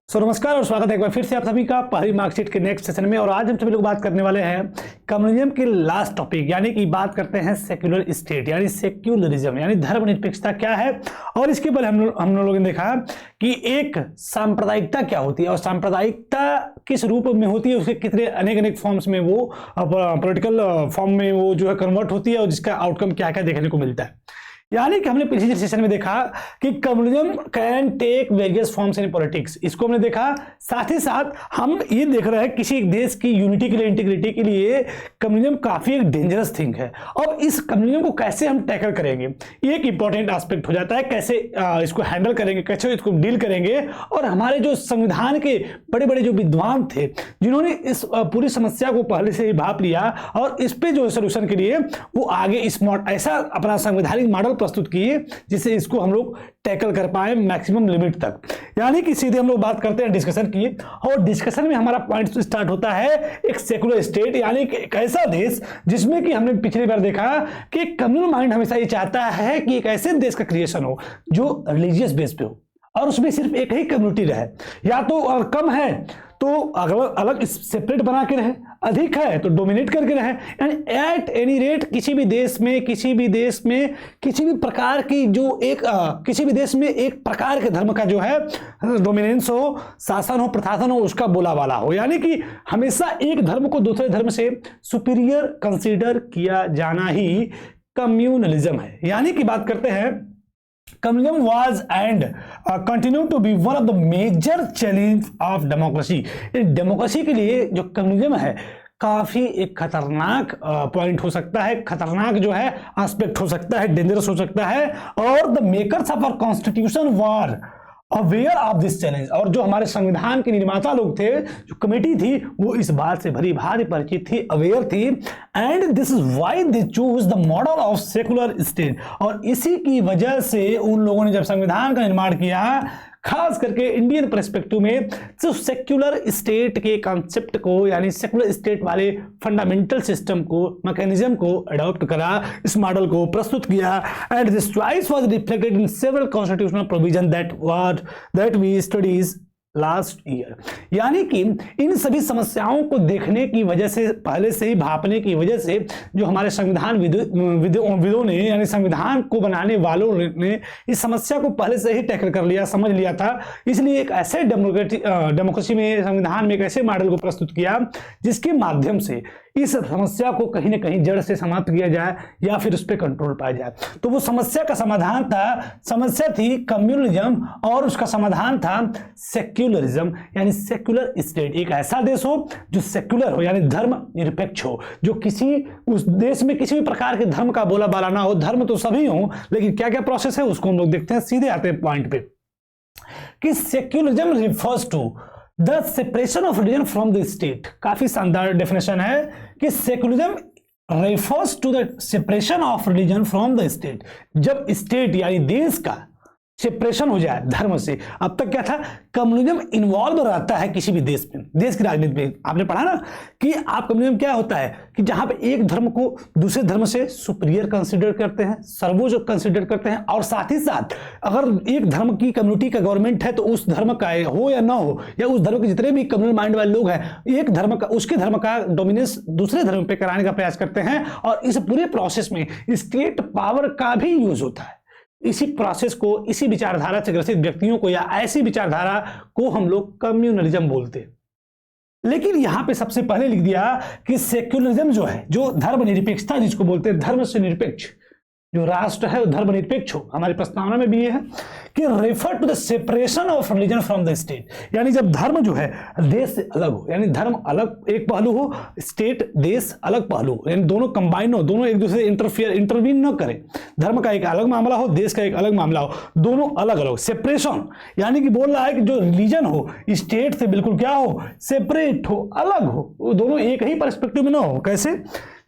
नमस्कार और स्वागत है एक बार फिर से आप सभी का पहली मार्कशीट के नेक्स्ट सेशन में। और आज हम सभी लोग बात करने वाले हैं कम्युनिज्म के लास्ट टॉपिक, यानी कि बात करते हैं सेक्युलर स्टेट यानी सेक्युलरिज्म यानी धर्मनिरपेक्षता क्या है। और इसके पहले हम लोगों ने देखा कि एक सांप्रदायिकता क्या होती है और सांप्रदायिकता किस रूप में होती है, उसके कितने अनेक फॉर्म्स में वो पॉलिटिकल फॉर्म में वो जो है कन्वर्ट होती है और जिसका आउटकम क्या क्या देखने को मिलता है। यानी कि हमने पिछले सेशन में देखा कि communism can take various forms in politics, इसको हमने देखा। साथ ही साथ हम ये देख रहे हैं किसी एक देश की यूनिटी के लिए, इंटीग्रिटी के लिए कम्युनिज्म काफी एक डेंजरस थिंग है। और इस कम्युनिज्म को कैसे हम टैकल करेंगे ये एक इंपॉर्टेंट एस्पेक्ट हो जाता है। कैसे इसको हैंडल करेंगे, कैसे इसको डील करेंगे। और हमारे जो संविधान के बड़े बड़े जो विद्वान थे जिन्होंने इस पूरी समस्या को पहले से ही भाप लिया और इस पे जो सोल्यूशन के लिए वो आगे इस ऐसा अपना संवैधानिक मॉडल प्रस्तुत किए जिससे इसको हम लोग टैकल कर पाए मैक्सिमम लिमिट तक। यानी कि सीधे हम लोग बात करते हैं डिस्कशन की, और डिस्कशन में हमारा पॉइंट स्टार्ट होता है एक सेकुलर स्टेट, यानी कि एक ऐसा देश जिसमें कि हमने पिछली बार देखा कि कम्युनल माइंड हमेशा ये चाहता है कि एक ऐसे देश का क्रिएशन हो जो रिलीजियस बेस पे हो और उसमें सिर्फ एक ही कम्युनिटी रहे, या तो और कम है तो अलग अलग सेपरेट बना के रहे, अधिक है तो डोमिनेट करके रहे। यानी एट एनी रेट किसी भी देश में किसी भी प्रकार की जो एक किसी भी देश में एक प्रकार के धर्म का जो है डोमिनेंस हो, शासन हो, प्रशासन हो, उसका बोलाबाला हो। यानी कि हमेशा एक धर्म को दूसरे धर्म से सुपीरियर कंसीडर किया जाना ही कम्युनलिज्म है। यानी कि बात करते हैं Communism was and continue to be one of the major challenge of democracy। Democracy के लिए जो कम्युनिज्म है काफी एक खतरनाक पॉइंट हो सकता है, खतरनाक जो है एस्पेक्ट हो सकता है, डेंजरस हो सकता है। और the makers of our constitution were aware of this challenge, और जो हमारे संविधान के निर्माता लोग थे, जो कमेटी थी, वो इस बात से भली भांति परिचित थी, अवेयर थी। And this is why they choose the model of secular state, और इसी की वजह से उन लोगों ने जब संविधान का निर्माण किया खास करके इंडियन पर्सपेक्टिव में जो सेक्युलर स्टेट के कॉन्सेप्ट को यानी सेक्युलर स्टेट वाले फंडामेंटल सिस्टम को, मैकेनिज्म को अडॉप्ट करा, इस मॉडल को प्रस्तुत किया। And this choice was reflected in several constitutional provision that we studies last year. यानी कि इन सभी समस्याओं को देखने की वजह से, पहले से ही भापने की वजह से जो हमारे संविधान विदों ने यानी संविधान को बनाने वालों ने इस समस्या को पहले से ही टैकल कर लिया, समझ लिया था। इसलिए एक ऐसे डेमोक्रेसी में, संविधान में एक ऐसे मॉडल को प्रस्तुत किया जिसके माध्यम से इस समस्या को कहीं ना कहीं जड़ से समाप्त किया जाए या फिर उस पर कंट्रोल पाया जाए। तो वो समस्या का समाधान था, समस्या थी कम्युनलिज्म, और उसका समाधान था सेक्युलरिज्म यानी सेक्युलर स्टेट। एक ऐसा देश हो जो सेक्युलर हो यानी धर्म निरपेक्ष हो, जो उस देश में किसी भी प्रकार के धर्म का बोला बाला ना हो। धर्म तो सभी हो, लेकिन क्या क्या प्रोसेस है उसको हम लोग देखते हैं। सीधे आते हैं पॉइंट पे कि secularism refers to the separation of religion from the state. काफी शानदार डेफिनेशन है कि secularism refers to the separation of religion from the state. जब स्टेट यानी देश का सेपरेशन हो जाए धर्म से। अब तक क्या था, कम्युनिज्म इन्वॉल्व रहता है किसी भी देश में, देश की राजनीति में। आपने पढ़ा ना कि आप कम्युनिज्म क्या होता है कि जहां पे एक धर्म को दूसरे धर्म से सुपीरियर कंसीडर करते हैं, सर्वोच्च कंसीडर करते हैं। और साथ ही साथ अगर एक धर्म की कम्युनिटी का गवर्नमेंट है तो उस धर्म का हो या ना हो, या उस धर्म के जितने भी कम्युनल माइंड वाले लोग हैं, एक धर्म का, उसके धर्म का डोमिनेंस दूसरे धर्म पे कराने का प्रयास करते हैं। और इस पूरे प्रोसेस में स्टेट पावर का भी यूज होता है। इसी प्रोसेस को, इसी विचारधारा से ग्रसित व्यक्तियों को या ऐसी विचारधारा को हम लोग कम्युनलिज्म बोलते हैं। लेकिन यहां पे सबसे पहले लिख दिया कि सेक्युलरिज्म जो है, जो धर्मनिरपेक्षता जिसको बोलते हैं, धर्म से निरपेक्ष जो राष्ट्र है वो धर्मनिरपेक्ष हो। हमारी प्रस्तावना में भी ये है कि refer to the separation of religion from the state. यानी जब धर्म जो है देश से अलग हो, यानी धर्म अलग एक पहलू हो, स्टेट देश अलग पहलू हो, यानी दोनों कंबाइन हो, दोनों एक दूसरे से इंटरवीन न करें। धर्म का एक अलग मामला हो, देश का एक अलग मामला हो, दोनों अलग अलग। सेपरेशन यानी कि बोल रहा है कि जो रिलीजन हो स्टेट से बिल्कुल क्या हो, सेपरेट हो, अलग हो, वो दोनों एक ही पर्सपेक्टिव में ना हो। कैसे,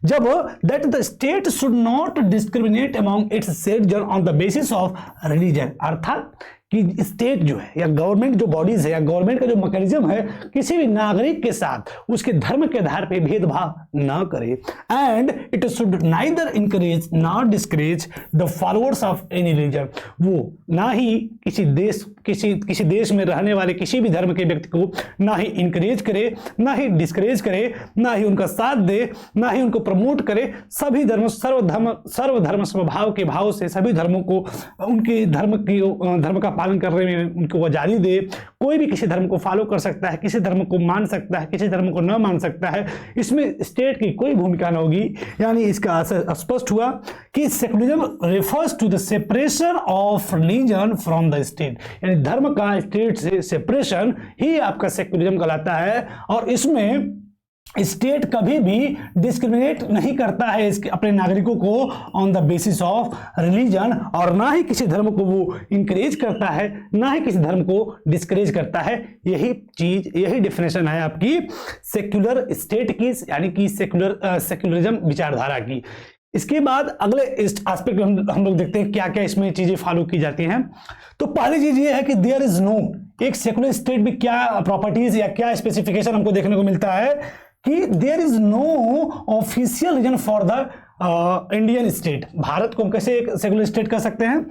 जब that the state should not discriminate among it's citizen on the basis of religion. अर्थात कि स्टेट जो है या गवर्नमेंट जो बॉडीज है या गवर्नमेंट का जो मैकेनिज्म है किसी भी नागरिक के साथ उसके धर्म के आधार पर भेदभाव ना करे, and it should neither encourage not discourage the followers of any religion. वो ना ही किसी देश में रहने वाले किसी भी धर्म के व्यक्ति को ना ही इंकरेज करे, ना ही डिस्करेज करे, ना ही उनका साथ दे, ना ही उनको प्रमोट करे। सभी धर्म सर्वधर्म स्वभाव के भाव से सभी धर्मों को उनके धर्म का पालन करने में उनको आजादी दे। कोई भी किसी धर्म को फॉलो कर सकता है, किसी धर्म को मान सकता है, किसी धर्म को न मान सकता है, इसमें स्टेट की कोई भूमिका न होगी। यानी इसका स्पष्ट हुआ कि secularism refers to the separation of religion from the state, यानी धर्म का स्टेट से सेपरेशन ही आपका सेकुलरिज्म कहलाता है। और इसमें स्टेट कभी भी डिस्क्रिमिनेट नहीं करता है इसके अपने नागरिकों को on the basis of religion, और ना ही किसी धर्म को वो इंकरेज करता है, ना ही किसी धर्म को डिस्करेज करता है। यही डेफिनेशन है आपकी सेक्युलर स्टेट की, यानी कि सेक्युलरिज्म विचारधारा की। इसके बाद अगले एस्पेक्ट हम लोग देखते हैं क्या क्या इसमें चीजें फॉलो की जाती हैं। तो पहली चीज ये है कि देयर इज नो, एक सेक्युलर स्टेट में क्या प्रॉपर्टीज या क्या स्पेसिफिकेशन हमको देखने को मिलता है कि there is no official religion for the Indian state. भारत को हम कैसे एक सेक्युलर स्टेट कह सकते हैं?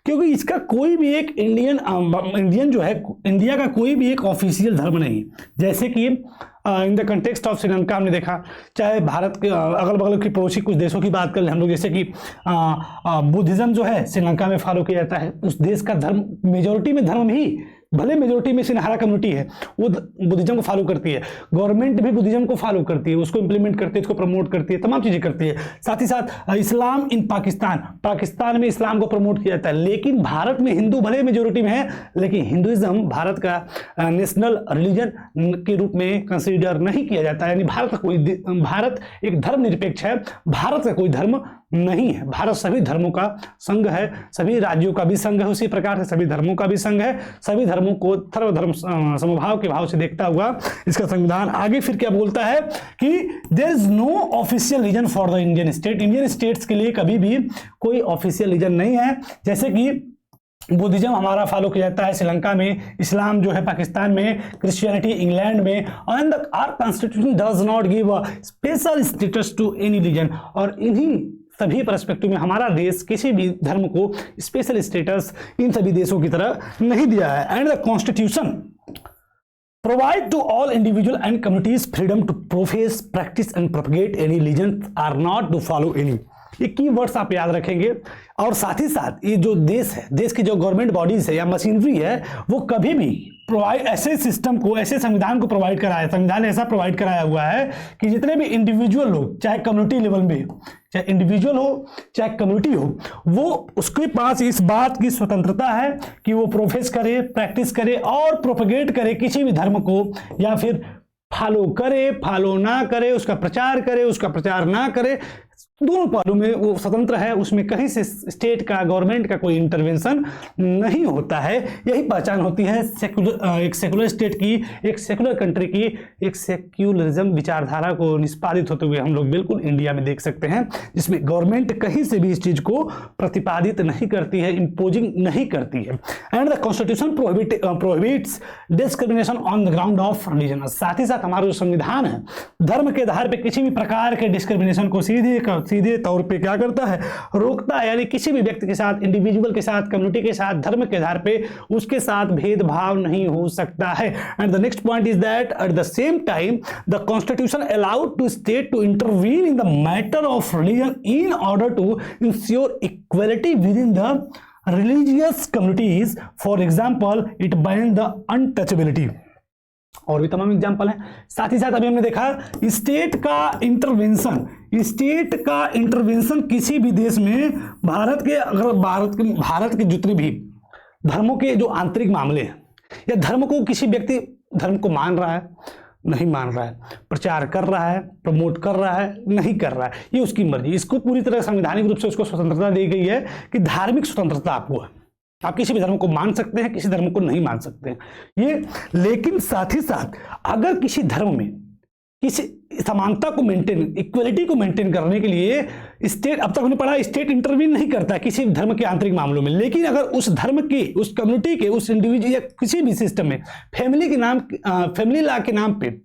क्योंकि इसका कोई भी एक इंडियन जो है, इंडिया का कोई भी एक ऑफिशियल धर्म नहीं। जैसे कि in the context of Sri Lanka हमने देखा, चाहे भारत के अगल बगल के पड़ोसी कुछ देशों की बात कर लें हम लोग, जैसे कि बुद्धिज्म जो है श्रीलंका में फॉलो किया जाता है। उस देश का धर्म मेजोरिटी में धर्म भी, भले मेजोरिटी में सिन्हारा कम्युनिटी है, वो बुद्धिज्म को फॉलो करती है। गवर्नमेंट भी बुद्धिज्म को फॉलो करती है, उसको इंप्लीमेंट करती है, उसको प्रमोट करती है, तमाम चीजें करती है। साथ ही साथ इस्लाम इन पाकिस्तान में इस्लाम को प्रमोट किया जाता है। लेकिन भारत में हिंदू भले मेजोरिटी में है, लेकिन हिंदुइज्म भारत का नेशनल रिलीजन के रूप में कंसीडर नहीं किया जाता है। यानी भारत एक धर्मनिरपेक्ष है, भारत का कोई धर्म नहीं है। भारत सभी धर्मों का संघ है, सभी राज्यों का भी संघ है, उसी प्रकार से सभी धर्मों का भी संघ है। सभी धर्मों को सर्वधर्म समभाव के भाव से देखता हुआ इसका संविधान आगे फिर क्या बोलता है कि there is no official religion for the Indian state. Indian states के लिए कभी भी कोई ऑफिशियल रीजन नहीं है। जैसे कि बुद्धिज्म हमारा फॉलो किया जाता है श्रीलंका में, इस्लाम जो है पाकिस्तान में, क्रिश्चियनिटी इंग्लैंड में, and our constitution does not give a special status to any religion. और इन्हीं सभी पर्सपेक्टिव में हमारा देश किसी भी धर्म को स्पेशल स्टेटस इन सभी देशों की तरह नहीं दिया है। And the constitution provide to all individual and communities freedom to profess, practice and propagate any religion or not to follow any. ये की वर्ड्स आप याद रखेंगे। और साथ ही साथ ये जो देश है, देश की जो गवर्नमेंट बॉडीज है या मशीनरी है, वो कभी भी ऐसे सिस्टम को, ऐसे संविधान को प्रोवाइड कराया, संविधान ऐसा प्रोवाइड कराया हुआ है कि जितने भी इंडिविजुअल लोग, चाहे कम्युनिटी लेवल में, चाहे इंडिविजुअल हो चाहे कम्युनिटी हो, वो उसके पास इस बात की स्वतंत्रता है कि वो प्रोफेस करे, प्रैक्टिस करे और प्रोपगेट करे किसी भी धर्म को, या फिर फॉलो करे, फॉलो ना करे, उसका प्रचार करे, उसका प्रचार ना करे। दोनों पहलू में वो स्वतंत्र है, उसमें कहीं से स्टेट का, गवर्नमेंट का कोई इंटरवेंशन नहीं होता है। यही पहचान होती है एक सेकुलर स्टेट की, एक सेकुलर कंट्री की। एक सेक्युलरिज्म विचारधारा को निष्पादित होते हुए हम लोग बिल्कुल इंडिया में देख सकते हैं, जिसमें गवर्नमेंट कहीं से भी इस चीज को प्रतिपादित नहीं करती है, इंपोजिंग नहीं करती है। And the constitution prohibits discrimination on the ground of religion. साथ ही साथ हमारा जो संविधान है, धर्म के आधार पर किसी भी प्रकार के डिस्क्रिमिनेशन को सीधे तौर पे क्या करता है, रोकता है। यानी किसी भी व्यक्ति के साथ, इंडिविजुअल के साथ, कम्युनिटी के साथ, धर्म के आधार पे उसके साथ भेदभाव नहीं हो सकता है। And the next point is that at the same time the constitution allowed to state to intervene in the matter of religion in order to ensure equality within the religious communities. For example it ban the untouchability. और भी तमाम example हैं। साथ ही साथ अभी हमने देखा state का इंटरवेंशन किसी भी देश में, भारत के जितने भी धर्मों के जो आंतरिक मामले हैं, या धर्म को किसी व्यक्ति धर्म को मान रहा है, नहीं मान रहा है, प्रचार कर रहा है, प्रमोट कर रहा है, नहीं कर रहा है, ये उसकी मर्जी। इसको पूरी तरह संवैधानिक रूप से उसको स्वतंत्रता दी गई है कि धार्मिक स्वतंत्रता आपको है, आप किसी भी धर्म को मान सकते हैं, किसी धर्म को नहीं मान सकते हैं ये। लेकिन साथ ही साथ अगर किसी धर्म में किसी समानता को मेंटेन, इक्वलिटी को मेंटेन करने के लिए स्टेट, अब तक हमने पढ़ा स्टेट इंटरवीन नहीं करता किसी धर्म के आंतरिक मामलों में, लेकिन अगर उस धर्म के, उस कम्युनिटी के, उस इंडिविजुअल या किसी भी सिस्टम में फैमिली लॉ के नाम पे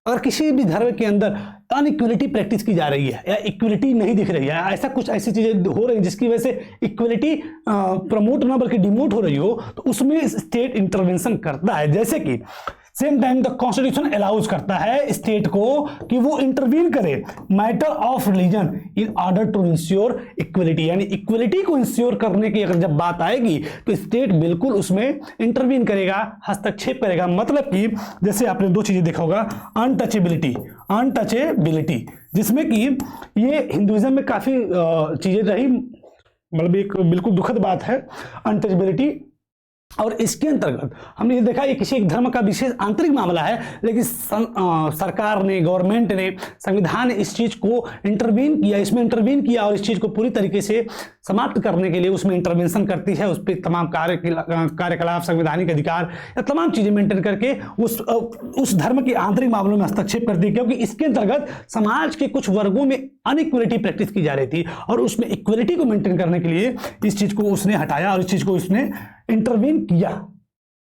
अगर किसी भी धर्म के अंदर अनइक्वलिटी प्रैक्टिस की जा रही है या इक्वलिटी नहीं दिख रही है, ऐसा कुछ ऐसी चीजें हो रही है जिसकी वजह से इक्वलिटी प्रमोट ना बल्कि डिमोट हो रही हो, तो उसमें स्टेट इंटरवेंशन करता है। जैसे कि same time the constitution allows करता है स्टेट को कि वो इंटरवीन करे matter of religion in order to ensure equality, यानी इक्वलिटी को इंश्योर करने की अगर जब बात आएगी तो स्टेट बिल्कुल उसमें इंटरवीन करेगा, हस्तक्षेप करेगा। मतलब कि जैसे आपने दो चीजें देखा होगा, अनटचेबिलिटी जिसमें कि ये हिंदुइज्म में काफी चीजें रही, मतलब एक बिल्कुल दुखद बात है अनटचेबिलिटी। और इसके अंतर्गत हमने ये देखा ये किसी एक धर्म का विशेष आंतरिक मामला है, लेकिन सरकार ने, गवर्नमेंट ने, संविधान ने इस चीज को इंटरवीन किया, इसमें इंटरवीन किया और इस चीज को पूरी तरीके से समाप्त करने के लिए उसमें इंटरवेंशन करती है। उस पर तमाम कार्यकलाप, संवैधानिक अधिकार या तमाम चीजें मेंटेन करके उस धर्म के आंतरिक मामलों में हस्तक्षेप करती है, क्योंकि इसके अंतर्गत समाज के कुछ वर्गों में अनइक्वलिटी प्रैक्टिस की जा रही थी और उसमें इक्वलिटी को मेंटेन करने के लिए इस चीज को उसने हटाया और इस चीज को उसने इंटरवीन किया।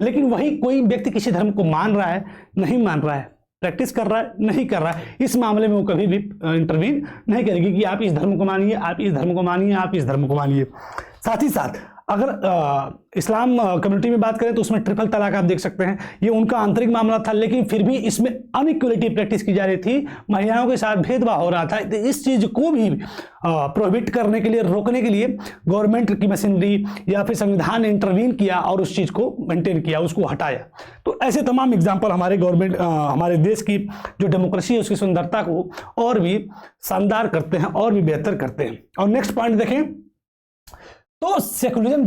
लेकिन वही कोई व्यक्ति किसी धर्म को मान रहा है, नहीं मान रहा है, प्रैक्टिस कर रहा है, नहीं कर रहा है, इस मामले में वो कभी भी इंटरवीन नहीं करेगी कि आप इस धर्म को मानिए, आप इस धर्म को मानिए, आप इस धर्म को मानिए। साथ ही साथ अगर इस्लाम कम्युनिटी में बात करें तो उसमें ट्रिपल तलाक आप देख सकते हैं, ये उनका आंतरिक मामला था, लेकिन फिर भी इसमें अनइक्वलिटी प्रैक्टिस की जा रही थी, महिलाओं के साथ भेदभाव हो रहा था। तो इस चीज को भी प्रोहिबिट करने के लिए, रोकने के लिए गवर्नमेंट की मशीनरी या फिर संविधान ने इंटरवीन किया और उस चीज को मेंटेन किया, उसको हटाया। तो ऐसे तमाम एग्जाम्पल हमारे गवर्नमेंट, हमारे देश की जो डेमोक्रेसी है उसकी सुंदरता को और भी शानदार करते हैं और भी बेहतर करते हैं। और नेक्स्ट पॉइंट देखें तो सेकुलरिज्म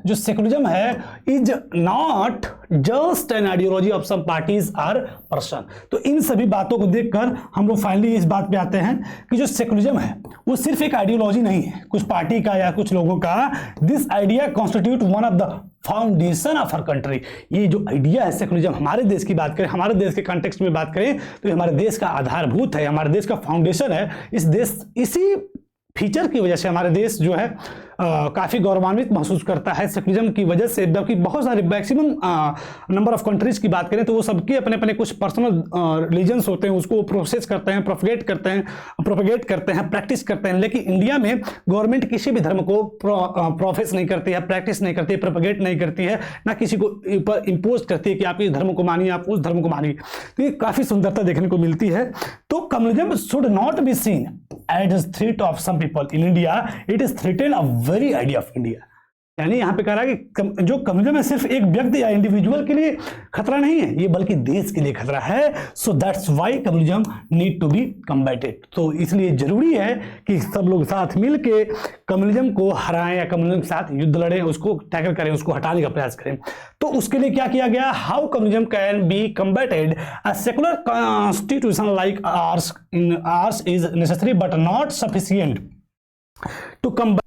जो सेकुलरिज्म है is not just an ideology of some parties or person. तो इन सभी बातों को देखकर हम लोग फाइनली इस बात पे आते हैं कि जो सेकुलरिज्म है वो सिर्फ एक आइडियोलॉजी नहीं है कुछ पार्टी का या कुछ लोगों का। This idea constitute one of the foundation of our country. ये जो आइडिया है सेकुलरिज्म, हमारे देश की बात करें, हमारे देश के कॉन्टेक्स्ट में बात करें तो हमारे देश का आधारभूत है, हमारे देश का फाउंडेशन है। इस देश, इसी फीचर की वजह से हमारे देश जो है काफ़ी गौरवान्वित महसूस करता है सेकुलरिज्म की वजह से। जबकि बहुत सारे मैक्सिमम नंबर ऑफ कंट्रीज की बात करें तो वो सबके अपने अपने कुछ पर्सनल रिलीजन्स होते हैं, उसको प्रोसेस करते हैं, प्रोपगेट करते हैं, प्रैक्टिस करते हैं। लेकिन इंडिया में गवर्नमेंट किसी भी धर्म को प्रोफेस नहीं करती है, प्रैक्टिस नहीं करती है, प्रोपगेट नहीं करती है, ना किसी को ऊपर इम्पोज करती है कि आप इस धर्म को मानिए, आप उस धर्म को मानिए। तो ये काफ़ी सुंदरता देखने को मिलती है। तो communism should not be seen as threat of some people in India, it is threaten a very idea of India. यानी यहां पे कह रहा है कि जो कम्युनिज्म है सिर्फ एक व्यक्ति या इंडिविजुअल के लिए खतरा नहीं है, ये बल्कि देश के लिए खतरा है। So that's why communism need to be combated. तो इसलिए जरूरी है कि सब लोग साथ मिलके कम्युनिज्म को हराएं या कम्युनिज्म के साथ युद्ध लड़ें, उसको टैकल करें, उसको हटाने का प्रयास करें। तो उसके लिए क्या किया गया? How communism can be combated? A secular constitution like ours is necessary but not sufficient to combat